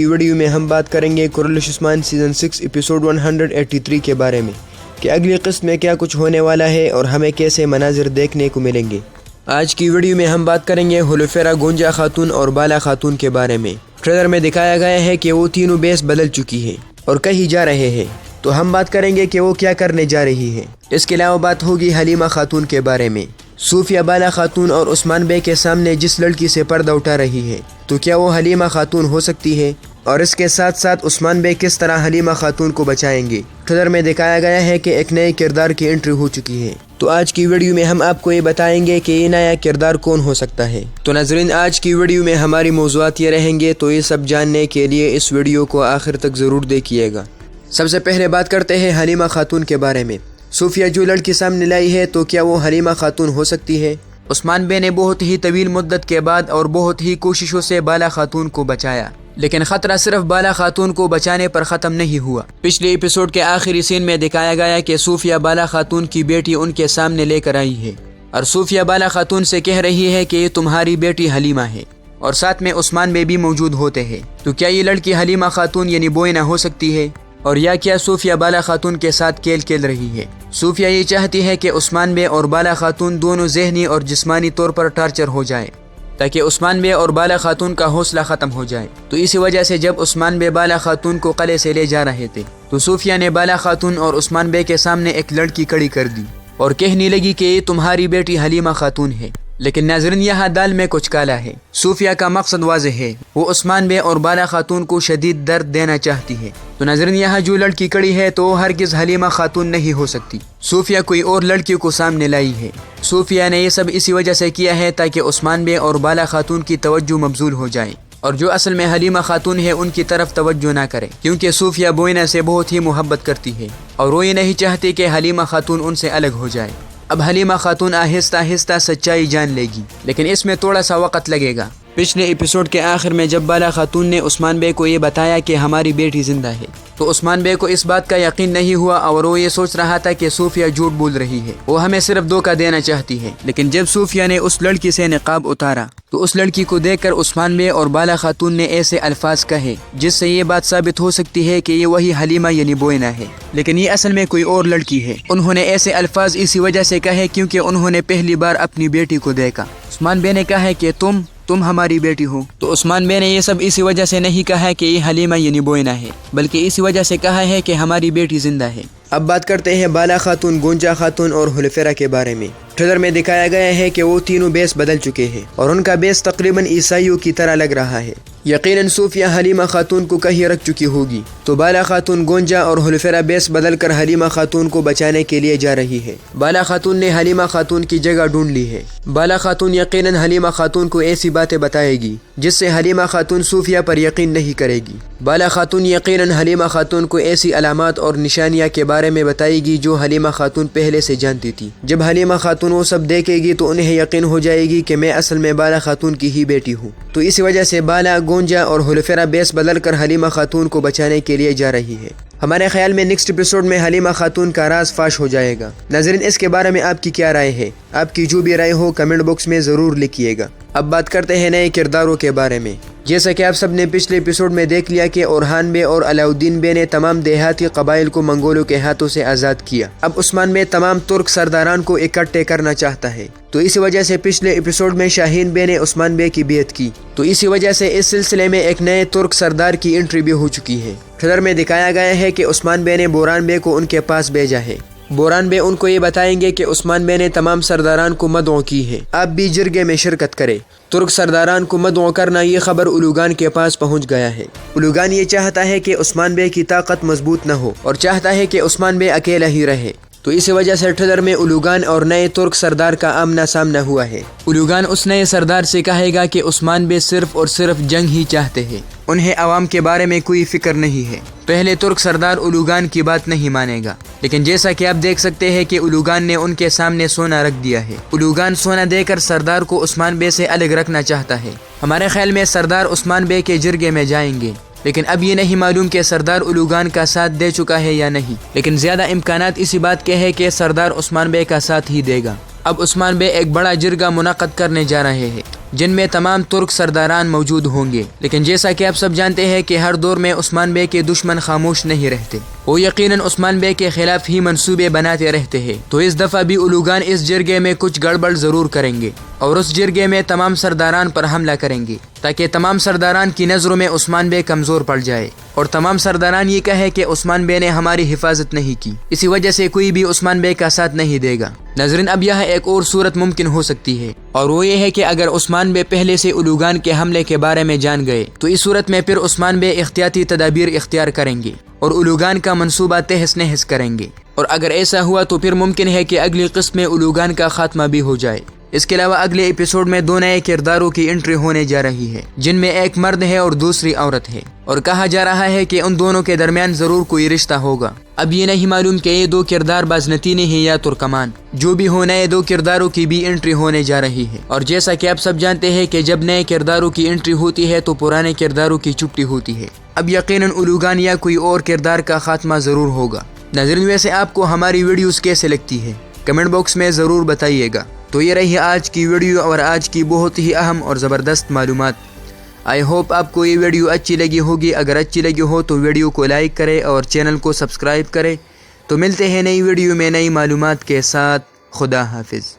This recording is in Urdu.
ویڈیو میں ہم بات کریں گے قرلش عثمان سیزن 6 ایپیسوڈ 183 کے بارے میں کہ اگلی قسط میں کیا کچھ ہونے والا ہے اور ہمیں کیسے مناظر دیکھنے کو ملیں گے۔ آج کی ویڈیو میں ہم بات کریں گے ہولوفیرا، گونجا خاتون اور بالا خاتون کے بارے میں۔ ٹریلر میں دکھایا گیا ہے کہ وہ تینوں بیس بدل چکی ہیں اور کہیں جا رہے ہیں، تو ہم بات کریں گے کہ وہ کیا کرنے جا رہی ہے۔ اس کے علاوہ بات ہوگی حلیمہ خاتون کے بارے میں۔ صوفیہ بالا خاتون اور عثمان بے کے سامنے جس لڑکی سے پردہ اٹھا رہی ہے، تو کیا وہ حلیمہ خاتون ہو سکتی ہے؟ اور اس کے ساتھ ساتھ عثمان بے کس طرح حلیمہ خاتون کو بچائیں گے۔ ٹریلر میں دکھایا گیا ہے کہ ایک نئے کردار کی انٹری ہو چکی ہے، تو آج کی ویڈیو میں ہم آپ کو یہ بتائیں گے کہ یہ نیا کردار کون ہو سکتا ہے۔ تو ناظرین، آج کی ویڈیو میں ہماری موضوعات یہ رہیں گے، تو یہ سب جاننے کے لیے اس ویڈیو کو آخر تک ضرور دیکھیے گا۔ سب سے پہلے بات کرتے ہیں حلیمہ خاتون کے بارے میں۔ صوفیہ جو لڑکی سامنے لائی ہے، تو کیا وہ حلیمہ خاتون ہو سکتی ہے؟ عثمان بے نے بہت ہی طویل مدت کے بعد اور بہت ہی کوششوں سے بالا خاتون کو بچایا، لیکن خطرہ صرف بالا خاتون کو بچانے پر ختم نہیں ہوا۔ پچھلے ایپیسوڈ کے آخری سین میں دکھایا گیا کہ صوفیہ بالا خاتون کی بیٹی ان کے سامنے لے کر آئی ہے، اور صوفیہ بالا خاتون سے کہہ رہی ہے کہ یہ تمہاری بیٹی حلیمہ ہے، اور ساتھ میں عثمان بے بھی موجود ہوتے ہیں۔ تو کیا یہ لڑکی حلیمہ خاتون یعنی بوئینہ ہو سکتی ہے؟ اور یا کیا صوفیہ بالا خاتون کے ساتھ کھیل کھیل رہی ہے؟ صوفیہ یہ چاہتی ہے کہ عثمان بے اور بالا خاتون دونوں ذہنی اور جسمانی طور پر ٹارچر ہو جائے، تاکہ عثمان بے اور بالا خاتون کا حوصلہ ختم ہو جائے۔ تو اسی وجہ سے جب عثمان بے بالا خاتون کو قلعے سے لے جا رہے تھے، تو صوفیہ نے بالا خاتون اور عثمان بے کے سامنے ایک لڑکی کھڑی کر دی اور کہنے لگی کہ یہ تمہاری بیٹی حلیمہ خاتون ہے۔ لیکن ناظرین، یہاں دال میں کچھ کالا ہے۔ صوفیہ کا مقصد واضح ہے، وہ عثمان بے اور بالا خاتون کو شدید درد دینا چاہتی ہے۔ تو ناظرین، یہاں جو لڑکی کڑی ہے تو وہ ہرگز حلیمہ خاتون نہیں ہو سکتی۔ صوفیہ کوئی اور لڑکی کو سامنے لائی ہے۔ صوفیہ نے یہ سب اسی وجہ سے کیا ہے تاکہ عثمان بے اور بالا خاتون کی توجہ مبذول ہو جائے، اور جو اصل میں حلیمہ خاتون ہے ان کی طرف توجہ نہ کرے، کیونکہ صوفیہ بوئینہ سے بہت ہی محبت کرتی ہے، اور وہ یہ نہیں چاہتی کہ حلیمہ خاتون ان سے الگ ہو جائے۔ اب حلیمہ خاتون آہستہ آہستہ سچائی جان لے گی، لیکن اس میں تھوڑا سا وقت لگے گا۔ پچھلے ایپیسوڈ کے آخر میں جب بالا خاتون نے عثمان بے کو یہ بتایا کہ ہماری بیٹی زندہ ہے، تو عثمان بے کو اس بات کا یقین نہیں ہوا، اور وہ یہ سوچ رہا تھا کہ صوفیہ جھوٹ بول رہی ہے، وہ ہمیں صرف دھوکہ دینا چاہتی ہے۔ لیکن جب صوفیہ نے اس لڑکی سے نقاب اتارا، تو اس لڑکی کو دیکھ کر عثمان بے اور بالا خاتون نے ایسے الفاظ کہے جس سے یہ بات ثابت ہو سکتی ہے کہ یہ وہی حلیمہ یعنی بوئینہ ہے، لیکن یہ اصل میں کوئی اور لڑکی ہے۔ انہوں نے ایسے الفاظ اسی وجہ سے کہے کیونکہ انہوں نے پہلی بار اپنی بیٹی کو دیکھا۔ عثمان بے نے کہا ہے کہ تم ہماری بیٹی ہو۔ تو عثمان بے نے یہ سب اسی وجہ سے نہیں کہا ہے کہ یہ حلیمہ یعنی بوئینہ ہے، بلکہ اسی وجہ سے کہا ہے کہ ہماری بیٹی زندہ ہے۔ اب بات کرتے ہیں بالا خاتون، گونجا خاتون اور ہولوفیرا کے بارے میں۔ ٹریلر میں دکھایا گیا ہے کہ وہ تینوں بیس بدل چکے ہیں، اور ان کا بیس تقریباً عیسائیوں کی طرح لگ رہا ہے۔ یقیناً صوفیہ حلیمہ خاتون کو کہیں رکھ چکی ہوگی، تو بالا خاتون، گونجا اور ہولوفیرا بیس بدل کر حلیمہ خاتون کو بچانے کے لیے جا رہی ہے۔ بالا خاتون نے حلیمہ خاتون کی جگہ ڈھونڈ لی ہے۔ بالا خاتون یقیناً حلیمہ خاتون کو ایسی باتیں بتائے گی جس سے حلیمہ خاتون صوفیہ پر یقین نہیں کرے گی۔ بالا خاتون یقیناً حلیمہ خاتون کو ایسی علامات اور نشانیاں کے بارے میں بتائے گی جو حلیمہ خاتون پہلے سے جانتی تھی۔ جب حلیمہ خاتون وہ سب دیکھے گی تو انہیں یقین ہو جائے گی کہ میں اصل میں بالا خاتون کی ہی بیٹی ہوں۔ تو اس وجہ سے بالا، گونجا اور ہولوفیرا بیس بدل کر حلیمہ خاتون کو بچانے کے لیے جا رہی ہے۔ ہمارے خیال میں نیکسٹ ایپیسوڈ میں حلیمہ خاتون کا راز فاش ہو جائے گا۔ ناظرین، اس کے بارے میں آپ کی کیا رائے ہے؟ آپ کی جو بھی رائے ہو کمنٹ باکس میں ضرور لکھیے گا۔ اب بات کرتے ہیں نئے کرداروں کے بارے میں۔ جیسا کہ آپ سب نے پچھلے ایپیسوڈ میں دیکھ لیا کہ اورحان بے اور علاؤالدین بے نے تمام دیہاتی قبائل کو منگولوں کے ہاتھوں سے آزاد کیا۔ اب عثمان بے تمام ترک سرداران کو اکٹھے کرنا چاہتا ہے، تو اسی وجہ سے پچھلے ایپیسوڈ میں شاہین بے نے عثمان بے کی بیعت کی۔ تو اسی وجہ سے اس سلسلے میں ایک نئے ترک سردار کی انٹری بھی ہو چکی ہے۔ ٹریلر میں دکھایا گیا ہے کہ عثمان بے نے بوران بے کو ان کے پاس بھیجا ہے۔ بوران بے ان کو یہ بتائیں گے کہ عثمان بے نے تمام سرداران کو مدعو کی ہے، آپ بھی جرگے میں شرکت کریں۔ ترک سرداران کو مدعو کرنا، یہ خبر اولوگان کے پاس پہنچ گیا ہے۔ اولوگان یہ چاہتا ہے کہ عثمان بے کی طاقت مضبوط نہ ہو، اور چاہتا ہے کہ عثمان بے اکیلا ہی رہے۔ تو اسی وجہ سے ٹریلر میں اولوگان اور نئے ترک سردار کا آمنا سامنا ہوا ہے۔ اولوگان اس نئے سردار سے کہے گا کہ عثمان بے صرف اور صرف جنگ ہی چاہتے ہیں، انہیں عوام کے بارے میں کوئی فکر نہیں ہے۔ پہلے ترک سردار اولوگان کی بات نہیں مانے گا، لیکن جیسا کہ آپ دیکھ سکتے ہیں کہ اولوگان نے ان کے سامنے سونا رکھ دیا ہے۔ اولوگان سونا دے کر سردار کو عثمان بے سے الگ رکھنا چاہتا ہے۔ ہمارے خیال میں سردار عثمان بے کے جرگے میں جائیں گے، لیکن اب یہ نہیں معلوم کہ سردار اولوگان کا ساتھ دے چکا ہے یا نہیں، لیکن زیادہ امکانات اسی بات کے ہے کہ سردار عثمان بے کا ساتھ ہی دے گا۔ اب عثمان بے ایک بڑا جرگہ منعقد کرنے جا رہے ہیں۔ جن میں تمام ترک سرداران موجود ہوں گے، لیکن جیسا کہ آپ سب جانتے ہیں کہ ہر دور میں عثمان بے کے دشمن خاموش نہیں رہتے، وہ یقیناً عثمان بے کے خلاف ہی منصوبے بناتے رہتے ہیں۔ تو اس دفعہ بھی اولوگان اس جرگے میں کچھ گڑبڑ ضرور کریں گے اور اس جرگے میں تمام سرداران پر حملہ کریں گے، تاکہ تمام سرداران کی نظروں میں عثمان بے کمزور پڑ جائے اور تمام سرداران یہ کہے کہ عثمان بے نے ہماری حفاظت نہیں کی، اسی وجہ سے کوئی بھی عثمان بے کا ساتھ نہیں دے گا۔ ناظرین، اب یہاں ایک اور صورت ممکن ہو سکتی ہے، اور وہ یہ ہے کہ اگر عثمان بے پہلے سے اولوگان کے حملے کے بارے میں جان گئے تو اس صورت میں پھر عثمان بے احتیاطی تدابیر اختیار کریں گے اور اولوگان کا منصوبہ تہس نہس کریں گے، اور اگر ایسا ہوا تو پھر ممکن ہے کہ اگلی قسط میں اولوگان کا خاتمہ بھی ہو جائے۔ اس کے علاوہ اگلے ایپیسوڈ میں 2 نئے کرداروں کی انٹری ہونے جا رہی ہے، جن میں ایک مرد ہے اور دوسری عورت ہے، اور کہا جا رہا ہے کہ ان دونوں کے درمیان ضرور کوئی رشتہ ہوگا۔ اب یہ نہیں معلوم کہ یہ 2 کردار بازنطینی ہیں یا ترکمان، جو بھی ہو نئے 2 کرداروں کی بھی انٹری ہونے جا رہی ہے، اور جیسا کہ آپ سب جانتے ہیں کہ جب نئے کرداروں کی انٹری ہوتی ہے تو پرانے کرداروں کی چھٹی ہوتی ہے۔ اب یقیناً اولوگان یا کوئی اور کردار کا خاتمہ ضرور ہوگا۔ ناظرین، ویسے آپ کو ہماری ویڈیوز کیسے لگتی ہے؟ کمنٹ باکس میں ضرور بتائیے گا۔ تو یہ رہی آج کی ویڈیو اور آج کی بہت ہی اہم اور زبردست معلومات۔ آئی ہوپ آپ کو یہ ویڈیو اچھی لگی ہوگی۔ اگر اچھی لگی ہو تو ویڈیو کو لائک کرے اور چینل کو سبسکرائب کرے۔ تو ملتے ہیں نئی ویڈیو میں نئی معلومات کے ساتھ۔ خدا حافظ۔